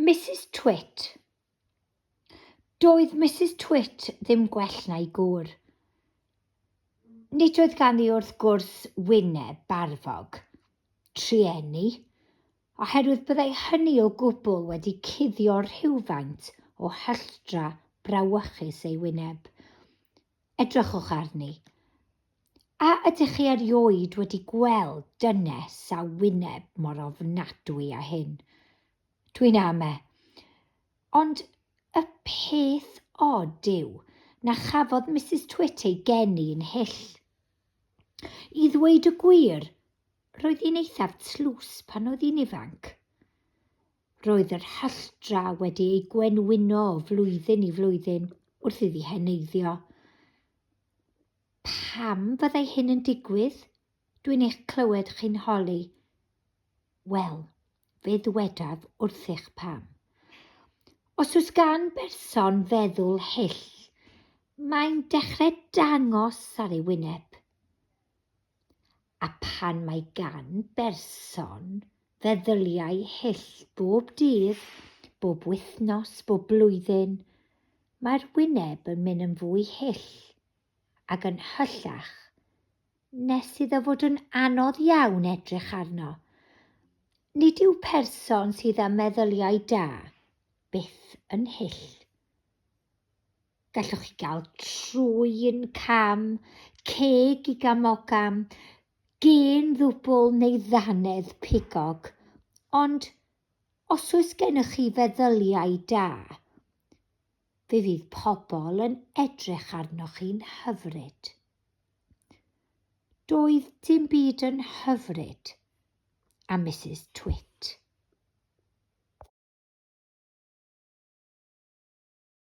Mrs Twit. Doedd Mrs Twit ddim gwell na'i gŵr. Nid oedd ganddi wrth gwrs wyneb barfog, trueni, oherwydd byddai hynny o gwbl wedi cuddio'r rhywfaint o hylltra brawychus ei wyneb. Edrychwch arni. A ydych chi erioed wedi gweld dynes a wyneb mor ofnadwy a hyn? Dwi'n ame. Ond y peth od yw na chafodd Mrs Twit ei geni yn hyll. I ddweud y gwir, roedd hi'n eithaf tlws pan oedd hi'n ifanc. Roedd yr hylltra wedi ei gwenwyno o flwyddyn i flwyddyn wrth iddi heneiddio. Pam fyddai hyn yn digwydd? Dwi'n eich clywed chi'n holi. Wel, fe ddwedaf wrthych pam. Os oes gan berson feddwl hyll, mae'n dechrau dangos ar ei wyneb. A pan mae gan berson feddyliau hyll bob dydd, bob wythnos, bob blwyddyn, mae'r wyneb yn mynd yn fwy hyll ac yn hyllach, nes iddo fod yn anodd iawn edrych arno. Nid yw person sydd â meddyliau da byth yn hyll. Gallwch chi gael trwyn cam, ceg i gamogam, gen ddwbl neu ddanedd pigog, ond os oes gennych chi feddyliau da, fe fydd pobl yn edrych arnoch chi'n hyfryd. Doedd dim byd yn hyfryd am Mrs Twit.